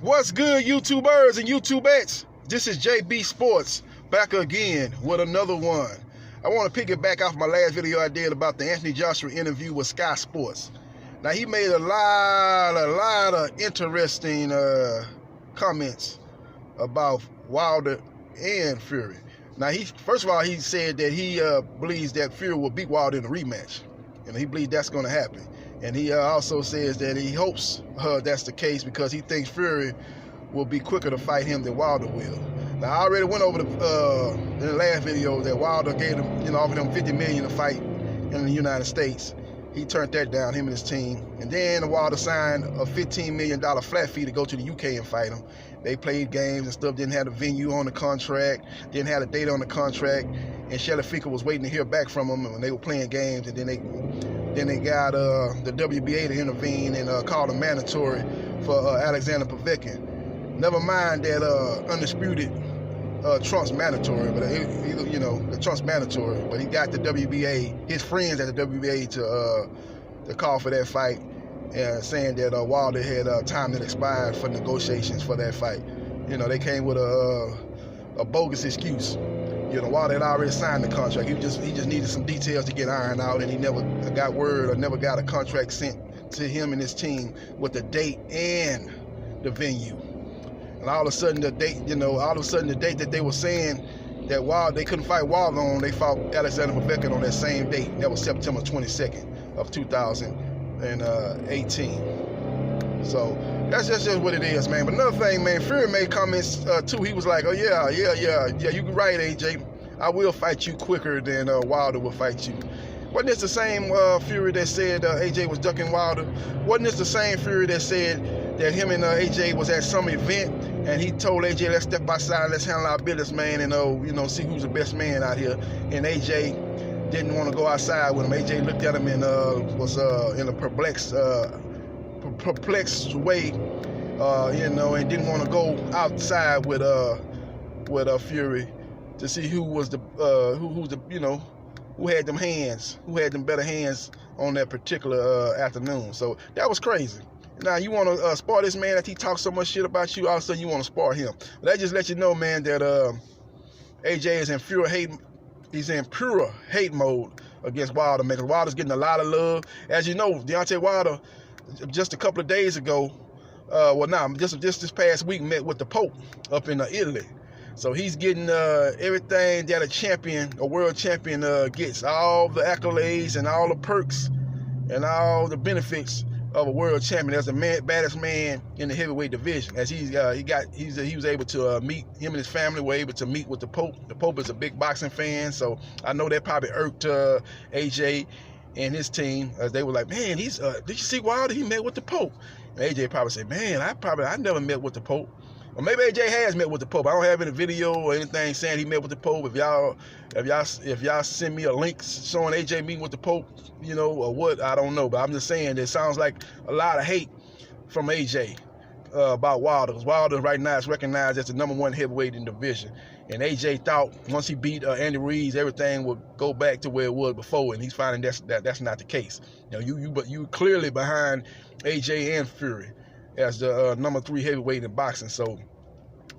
What's good, YouTubers and YouTubettes? This is JBsports back again with another one. I want to piggyback off my last video I did about the Anthony Joshua interview with Sky Sports. Now, he made a lot of interesting comments about Wilder and Fury. Now, first of all, he said that he believes that Fury will beat Wilder in a rematch, and he believes that's going to happen. And he also says that he hopes that's the case because he thinks Fury will be quicker to fight him than Wilder will. Now, I already went over in the last video that Wilder gave him, offered him $50 million to fight in the United States. He turned that down, him and his team. And then Wilder signed a $15 million flat fee to go to the UK and fight him. They played games and stuff, didn't have a venue on the contract, didn't have a date on the contract, and Shelly Fika was waiting to hear back from them when they were playing games, and then they got the WBA to intervene and called him mandatory for Alexander Povetkin. Never mind that undisputed Trump's mandatory, but the Trump's mandatory. But he got the WBA, his friends at the WBA, to call for that fight, and saying that Wilder had time that expired for negotiations for that fight. They came with a bogus excuse. Wilder had already signed the contract. He just needed some details to get ironed out, and he never got word or never got a contract sent to him and his team with the date and the venue. And all of a sudden the date, the date that they were saying that they couldn't fight Wilder on, they fought Alexander Povetkin on that same date. That was September 22nd of 2018. So that's just what it is, man. But another thing, man, Fury made comments too. He was like, "Oh yeah, you right, AJ. I will fight you quicker than Wilder will fight you." Wasn't this the same Fury that said AJ was ducking Wilder? Wasn't this the same Fury that said that him and AJ was at some event and he told AJ, "Let's step outside, let's handle our business, man, and see who's the best man out here." And AJ didn't want to go outside with him. AJ looked at him and was in a perplexed way, and didn't want to go outside with Fury to see who was who had them hands, who had them better hands on that particular afternoon. So that was crazy. Now, you want to spar this man that he talks so much shit about you, all of a sudden you want to spar him. But that just lets you know, man, that AJ is in pure hate mode against Wilder, man, because Wilder's getting a lot of love. As you know, Deontay Wilder, just a couple of days ago, just this past week, met with the Pope up in Italy. So he's getting everything that a world champion gets, all the accolades and all the perks and all the benefits of a world champion as the baddest man in the heavyweight division. As he was able to meet, him and his family were able to meet with the Pope. The Pope is a big boxing fan, so I know that probably irked AJ and his team, as they were like, "Man, did you see Wilder? He met with the Pope." And AJ probably said, "Man, I never met with the Pope." Or maybe AJ has met with the Pope. I don't have any video or anything saying he met with the Pope. If y'all send me a link showing AJ meeting with the Pope, or what, I don't know. But I'm just saying that it sounds like a lot of hate from AJ about Wilder. Because Wilder right now is recognized as the #1 heavyweight in the division. And AJ thought once he beat Andy Ruiz, everything would go back to where it was before, and he's finding that's not the case. You clearly behind AJ and Fury as the #3 heavyweight in boxing. So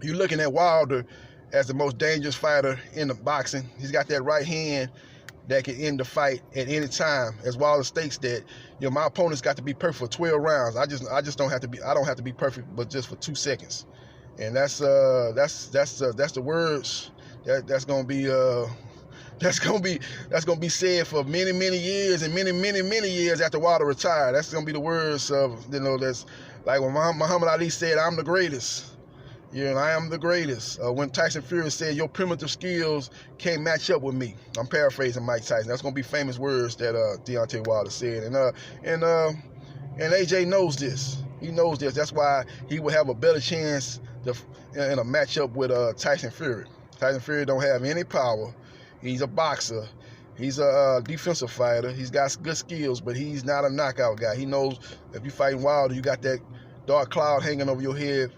you're looking at Wilder as the most dangerous fighter in the boxing. He's got that right hand that can end the fight at any time. As Wilder states that, my opponent's got to be perfect for 12 rounds. I don't have to be perfect, but just for 2 seconds. And that's the words that's gonna be said for many years and many years after Wilder retired. That's gonna be the words of that's like when Muhammad Ali said, "I'm the greatest." I am the greatest. When Tyson Fury said, "Your primitive skills can't match up with me." I'm paraphrasing Mike Tyson. That's gonna be famous words that Deontay Wilder said. And AJ knows this. He knows this. That's why he will have a better chance in a matchup with Tyson Fury. Tyson Fury don't have any power. He's a boxer. He's a defensive fighter. He's got good skills, but he's not a knockout guy. He knows if you're fighting Wilder, you got that dark cloud hanging over your head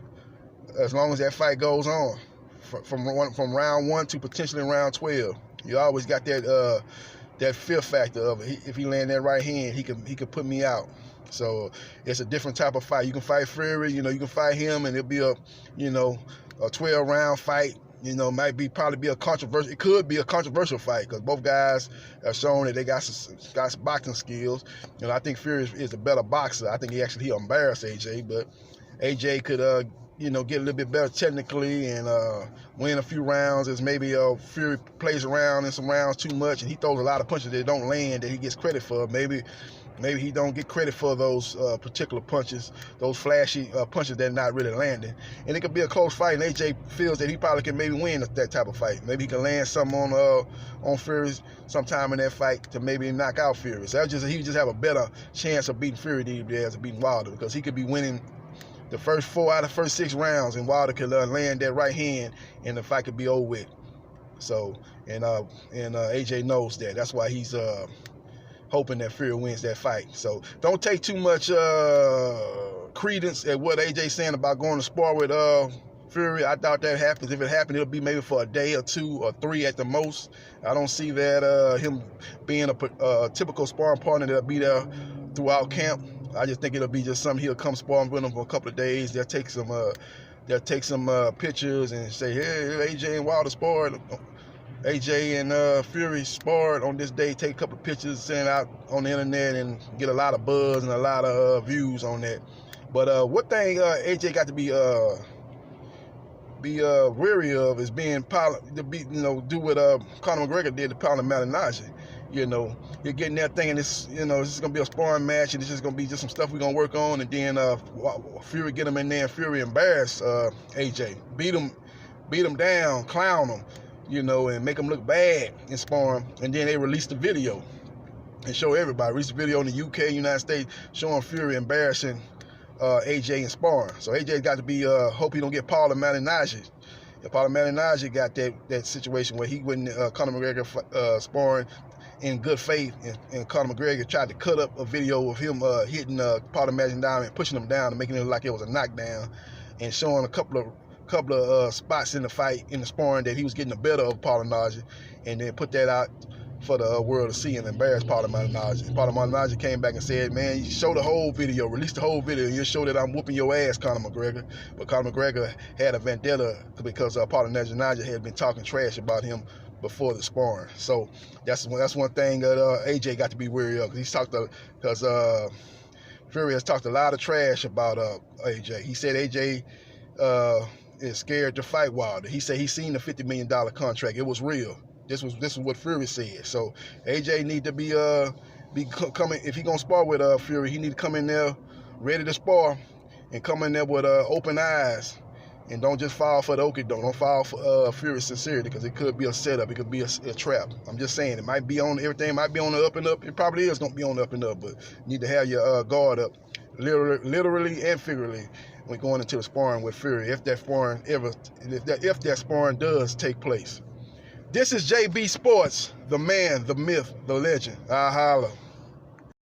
as long as that fight goes on, from round 1 to potentially round 12. You always got that that fear factor of it. If he land that right hand, he could put me out. So it's a different type of fight. You can fight Fury, you can fight him, and it'll be a 12-round fight. Probably be a controversial. It could be a controversial fight because both guys have shown that they got some boxing skills. I think Fury is a better boxer. I think he'll embarrass AJ, but AJ could get a little bit better technically and win a few rounds as maybe Fury plays around in some rounds too much and he throws a lot of punches that don't land that he gets credit for. Maybe he don't get credit for those particular punches, those flashy punches that are not really landing. And it could be a close fight, and AJ feels that he probably can maybe win that type of fight. Maybe he can land something on Fury sometime in that fight to maybe knock out Fury. So he just have a better chance of beating Fury than he has of beating Wilder, because he could be winning the first 4 out of the first 6 rounds, and Wilder could land that right hand, and the fight could be over with. So, and AJ knows that. That's why he's hoping that Fury wins that fight. So don't take too much credence at what AJ's saying about going to spar with Fury. I doubt that happens. If it happened, it'll be maybe for a day or 2 or 3 at the most. I don't see that him being a typical sparring partner that'll be there throughout camp. I just think it'll be just something he'll come sparring with him for a couple of days. They'll take some pictures and say, hey, AJ and Wilder sparred. AJ and Fury sparred on this day. Take a couple of pictures, send it out on the internet, and get a lot of buzz and a lot of views on that. But one thing AJ got to be wary of is do what Conor McGregor did to Paulo Malignaggi. You're getting that thing, and this is gonna be a sparring match, and it's just gonna be just some stuff we're gonna work on, and then Fury get him in there, and Fury embarrass AJ, beat him down, clown him, and make him look bad in sparring, and then they release the video and show everybody. Release the video in the UK, United States, showing Fury embarrassing AJ in sparring. So AJ got to be hope he don't get Paulo Malignaggi. Paulo Malignaggi got that situation where he went Conor McGregor sparring in good faith, and Conor McGregor tried to cut up a video of him hitting Paulo Malignaggi and pushing him down and making it look like it was a knockdown, and showing a couple of spots in the fight, in the sparring, that he was getting the better of Paulo Malignaggi, and then put that out for the world to see and embarrass Paulo Malignaggi. Paulo Malignaggi came back and said, man, you show the whole video, release the whole video, and you'll show that I'm whooping your ass, Conor McGregor. But Conor McGregor had a vendetta because Paulo Malignaggi had been talking trash about him before the sparring. So that's one thing that AJ got to be wary of, because Fury has talked a lot of trash about AJ. He said AJ is scared to fight Wilder. He said he's seen the $50 million contract. It was real. This was what Fury said. So AJ need to be coming, if he gonna spar with Fury, he need to come in there ready to spar, and come in there with open eyes, and don't just fall for the okey-doke. Don't fall for Fury's sincerity, because it could be a setup. It could be a trap. I'm just saying, it might be on, everything might be on the up and up. It probably is gonna be on the up and up, but you need to have your guard up, literally and figuratively, when going into the sparring with Fury, if that sparring does take place. This is JB Sports, the man, the myth, the legend. I holla.